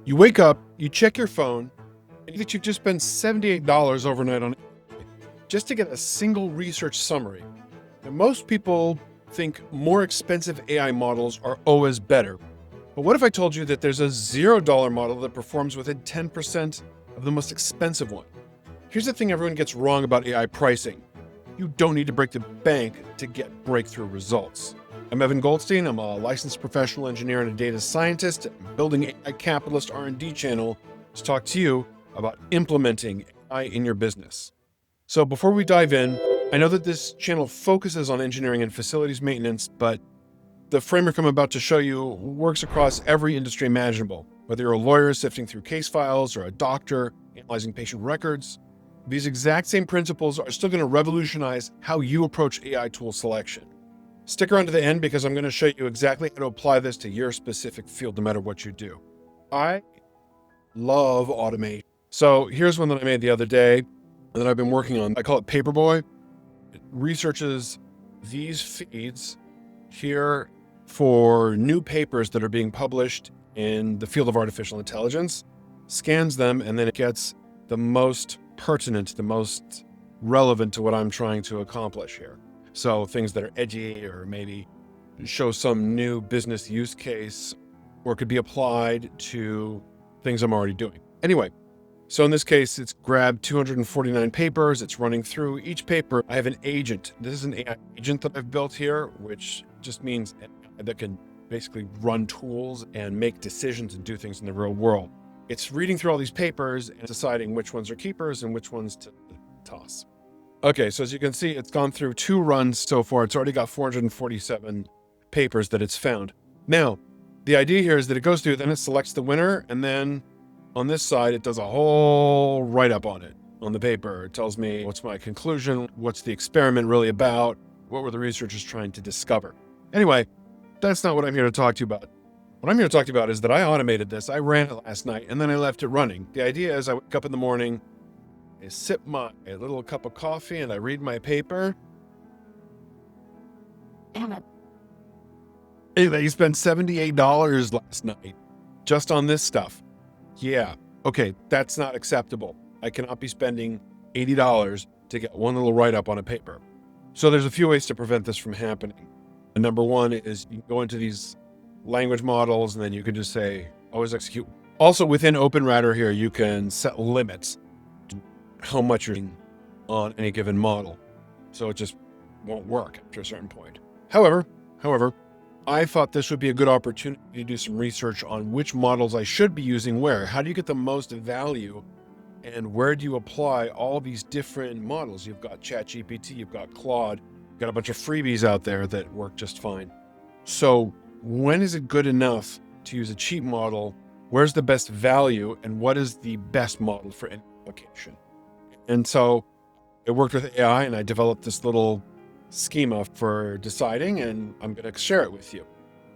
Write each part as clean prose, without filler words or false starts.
You wake up, you check your phone, and you think you've just spent $78 overnight on just to get a single research summary. And most people think more expensive AI models are always better. But what if I told you that there's a $0 model that performs within 10% of the most expensive one? Here's the thing everyone gets wrong about AI pricing. You don't need to break the bank to get breakthrough results. I'm Evan Goldstein. I'm a licensed professional engineer and a data scientist, building AI Capitalist R&D channel to talk to you about implementing AI in your business. So before we dive in, I know that this channel focuses on engineering and facilities maintenance, but the framework I'm about to show you works across every industry imaginable. Whether you're a lawyer sifting through case files or a doctor analyzing patient records, these exact same principles are still going to revolutionize how you approach AI tool selection. Stick around to the end because I'm going to show you exactly how to apply this to your specific field, no matter what you do. I love automation. So here's one that I made the other day that I've been working on. I call it Paperboy. It researches these feeds here for new papers that are being published in the field of artificial intelligence, scans them, and then it gets the most pertinent, the most relevant to what I'm trying to accomplish here. So things that are edgy or maybe show some new business use case or could be applied to things I'm already doing. Anyway, so in this case, it's grabbed 249 papers. It's running through each paper. I have an agent. This is an AI agent that I've built here, which just means that can basically run tools and make decisions and do things in the real world. It's reading through all these papers and deciding which ones are keepers and which ones to toss. Okay, so as you can see, it's gone through 2 runs so far. It's already got 447 papers that it's found. Now, the idea here is that it goes through, then it selects the winner, and then on this side, it does a whole write-up on it, on the paper. It tells me what's my conclusion, what's the experiment really about, what were the researchers trying to discover. Anyway, that's not what I'm here to talk to you about. What I'm here to talk to you about is that I automated this. I ran it last night, and then I left it running. The idea is I wake up in the morning, I sip my little cup of coffee, and I read my paper. Hey, they spent $78 last night just on this stuff. Yeah, okay, that's not acceptable. I cannot be spending $80 to get one little write-up on a paper. So there's a few ways to prevent this from happening. And number one is you can go into these language models, and then you can just say, always execute. Also, within OpenRouter here, you can set limits to how much you're doing on any given model. So it just won't work after a certain point. However, I thought this would be a good opportunity to do some research on which models I should be using where. How do you get the most value, and where do you apply all these different models? You've got ChatGPT, you've got Claude, you've got a bunch of freebies out there that work just fine. So when is it good enough to use a cheap model? Where's the best value, and what is the best model for any application? And so I worked with AI and I developed this little schema for deciding, and I'm going to share it with you.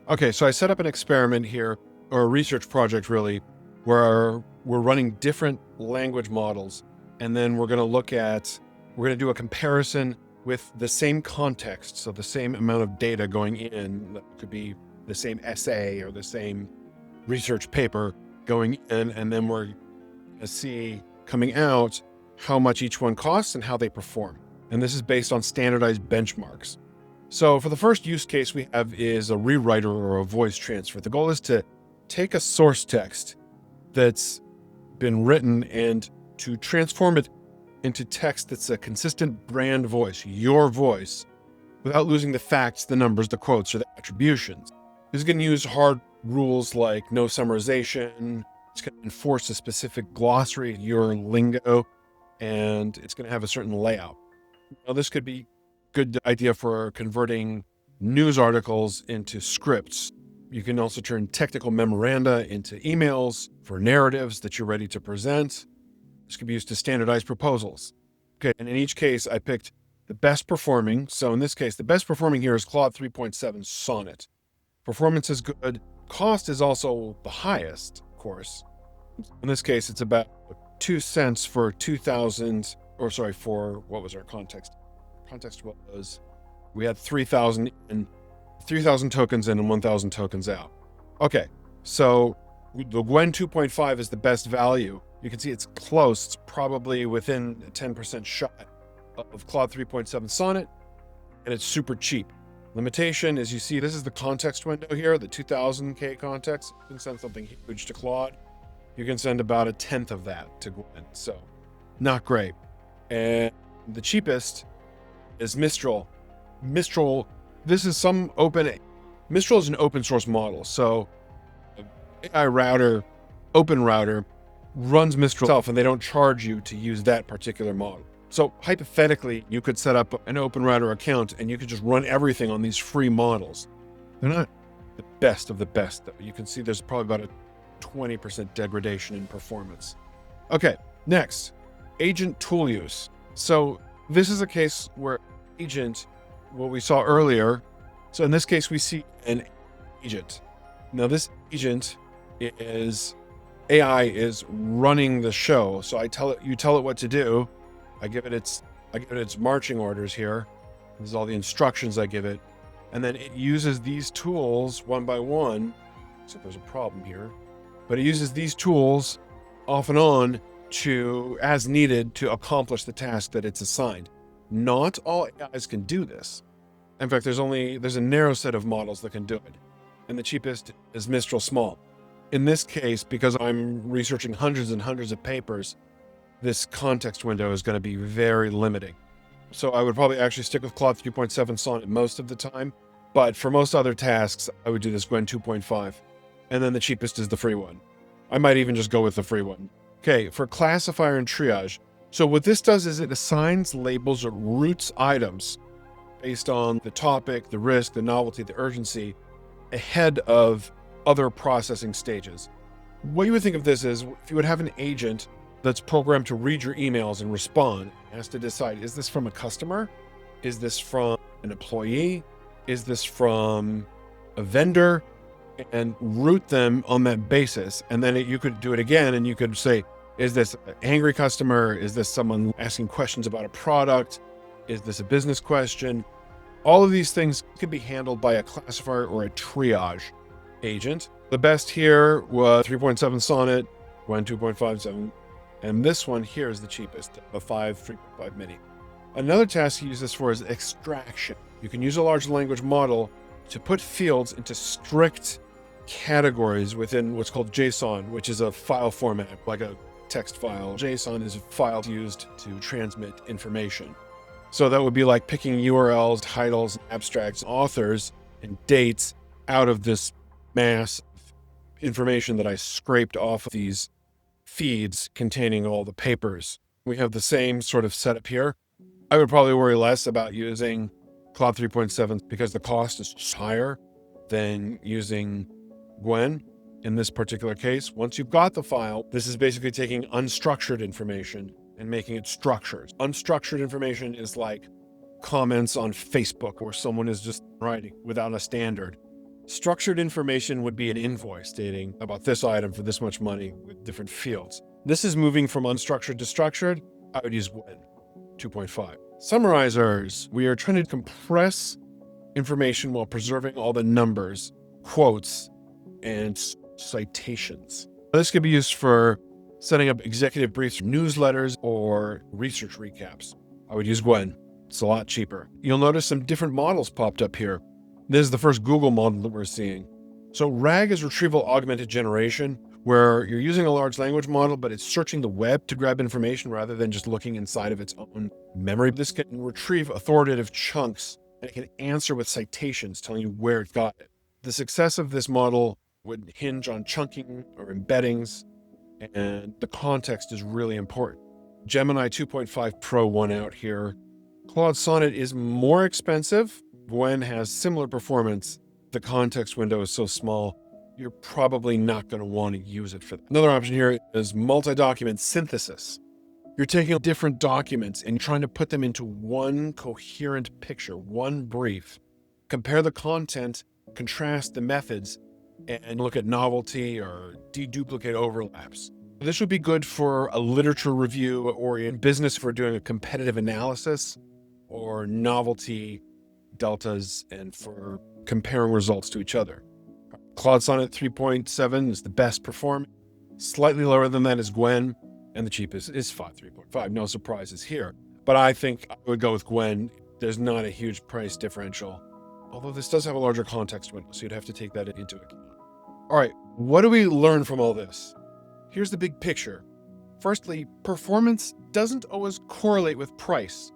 Okay, so I set up an experiment here, or a research project really, where we're running different language models, and then we're going to do a comparison with the same context, so the same amount of data going in. That could be the same essay or the same research paper going in, and then we're going to see coming out how much each one costs and how they perform. And this is based on standardized benchmarks. So for the first use case we have is a rewriter or a voice transfer. The goal is to take a source text that's been written and to transform it into text that's a consistent brand voice, your voice, without losing the facts, the numbers, the quotes, or the attributions. This is going to use hard rules like no summarization. It's going to enforce a specific glossary, your lingo, and it's going to have a certain layout. Now, this could be a good idea for converting news articles into scripts. You can also turn technical memoranda into emails for narratives that you're ready to present. This could be used to standardize proposals. Okay, and in each case, I picked the best performing. So in this case, the best performing here is Claude 3.7 Sonnet. Performance is good. Cost is also the highest, of course. In this case, it's about 2 cents for 2,000, or sorry, for what was our context? Context was, we had 3,000 tokens in and 1,000 tokens out. Okay, so The Gwen 2.5 is the best value. You can see it's close. It's probably within a 10% shot of Claude 3.7 Sonnet, and it's super cheap. Limitation is, you see, this is the context window here, the 2000K context. You can send something huge to Claude. You can send about a tenth of that to Gwen, so not great. And the cheapest is Mistral. Mistral, this is some Mistral is an open source model, so AI router, open router, runs Mistral itself, and they don't charge you to use that particular model. So hypothetically, you could set up an open router account and you could just run everything on these free models. They're not the best of the best, though. You can see there's probably about a 20% degradation in performance. Okay, next, agent tool use. So this is a case where agent, what we saw earlier. So in this case, we see an agent. Now this agent is, AI is running the show. So you tell it what to do. I give it its marching orders here. This is all the instructions I give it. And then it uses these tools one by one. So there's a problem here, but it uses these tools off and on as needed to accomplish the task that it's assigned. Not all AIs can do this. In fact, there's a narrow set of models that can do it. And the cheapest is Mistral Small. In this case, because I'm researching hundreds and hundreds of papers, this context window is going to be very limiting. So I would probably actually stick with Claude 3.7 Sonnet most of the time. But for most other tasks, I would do this Gwen 2.5. And then the cheapest is the free one. I might even just go with the free one. Okay, for classifier and triage. So what this does is it assigns labels or routes items based on the topic, the risk, the novelty, the urgency, ahead of other processing stages. What you would think of this is, if you would have an agent that's programmed to read your emails and respond, it has to decide, is this from a customer? Is this from an employee? Is this from a vendor? And route them on that basis. And then you could do it again and you could say, is this an angry customer? Is this someone asking questions about a product? Is this a business question? All of these things could be handled by a classifier or a triage agent. The best here was 3.7 Sonnet, Gwen 2.57, and this one here is the cheapest, a 3.5 mini. Another task you use this for is extraction. You can use a large language model to put fields into strict categories within what's called JSON, which is a file format, like a text file. JSON is a file used to transmit information. So that would be like picking URLs, titles, abstracts, authors, and dates out of this mass of information that I scraped off of these feeds containing all the papers. We have the same sort of setup here. I would probably worry less about using Claude 3.7 because the cost is higher than using Gwen in this particular case. Once you've got the file, this is basically taking unstructured information and making it structured. Unstructured information is like comments on Facebook where someone is just writing without a standard. Structured information would be an invoice stating about this item for this much money with different fields. This is moving from unstructured to structured. I would use Gwen 2.5. Summarizers. We are trying to compress information while preserving all the numbers, quotes, and citations. This could be used for setting up executive briefs, newsletters, or research recaps. I would use Gwen. It's a lot cheaper. You'll notice some different models popped up here. This is the first Google model that we're seeing. So RAG is retrieval augmented generation, where you're using a large language model, but it's searching the web to grab information rather than just looking inside of its own memory. This can retrieve authoritative chunks, and it can answer with citations telling you where it got it. The success of this model would hinge on chunking or embeddings, and the context is really important. Gemini 2.5 Pro won out here. Claude Sonnet is more expensive. Gwen has similar performance. The context window is so small, you're probably not going to want to use it for that. Another option here is multi-document synthesis. You're taking different documents and trying to put them into one coherent picture, one brief. Compare the content, contrast the methods, and look at novelty or deduplicate overlaps. This would be good for a literature review or in business for doing a competitive analysis or novelty deltas and for comparing results to each other. Claude Sonnet 3.7 is the best performing. Slightly lower than that is Gwen, and the cheapest is 3.5. No surprises here. But I think I would go with Gwen. There's not a huge price differential, although this does have a larger context window, so you'd have to take that into account. All right, what do we learn from all this? Here's the big picture. Firstly, performance doesn't always correlate with price.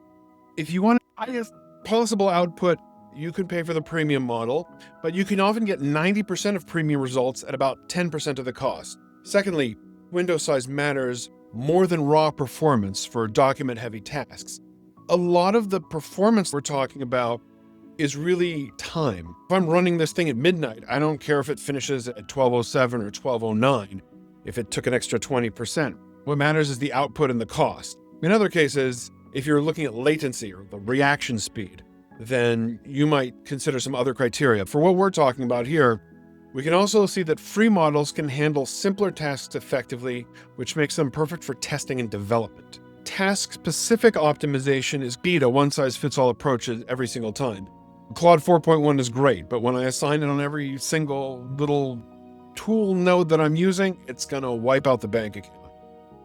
If you want the highest possible output, you can pay for the premium model, but you can often get 90% of premium results at about 10% of the cost. Secondly, window size matters more than raw performance for document-heavy tasks. A lot of the performance we're talking about is really time. If I'm running this thing at midnight, I don't care if it finishes at 12:07 or 12:09, if it took an extra 20%. What matters is the output and the cost. In other cases, if you're looking at latency or the reaction speed, then you might consider some other criteria. For what we're talking about here, we can also see that free models can handle simpler tasks effectively, which makes them perfect for testing and development. Task-specific optimization is key to one-size-fits-all approaches every single time. Claude 4.1 is great, but when I assign it on every single little tool node that I'm using, it's going to wipe out the bank account.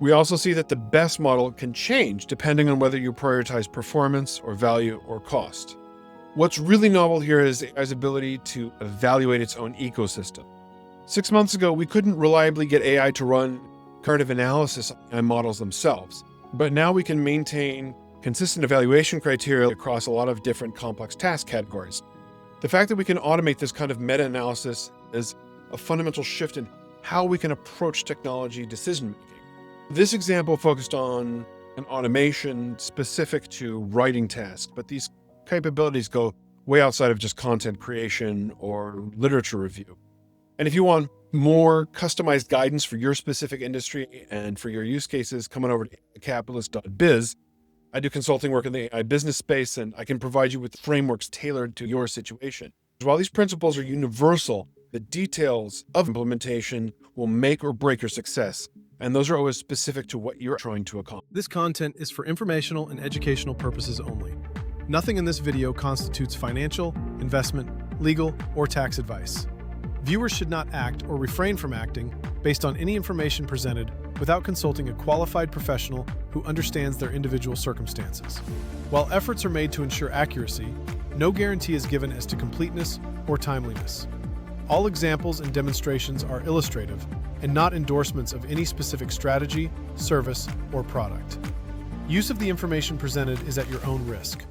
We also see that the best model can change depending on whether you prioritize performance or value or cost. What's really novel here is AI's ability to evaluate its own ecosystem. 6 months ago, we couldn't reliably get AI to run comparative analysis on models themselves, but now we can maintain consistent evaluation criteria across a lot of different complex task categories. The fact that we can automate this kind of meta-analysis is a fundamental shift in how we can approach technology decision-making. This example focused on an automation specific to writing tasks, but these capabilities go way outside of just content creation or literature review. And if you want more customized guidance for your specific industry and for your use cases, come on over to capitalist.biz. I do consulting work in the AI business space, and I can provide you with frameworks tailored to your situation. While these principles are universal, the details of implementation will make or break your success, and those are always specific to what you're trying to accomplish. This content is for informational and educational purposes only. Nothing in this video constitutes financial, investment, legal, or tax advice. Viewers should not act or refrain from acting based on any information presented without consulting a qualified professional who understands their individual circumstances. While efforts are made to ensure accuracy, no guarantee is given as to completeness or timeliness. All examples and demonstrations are illustrative and not endorsements of any specific strategy, service, or product. Use of the information presented is at your own risk.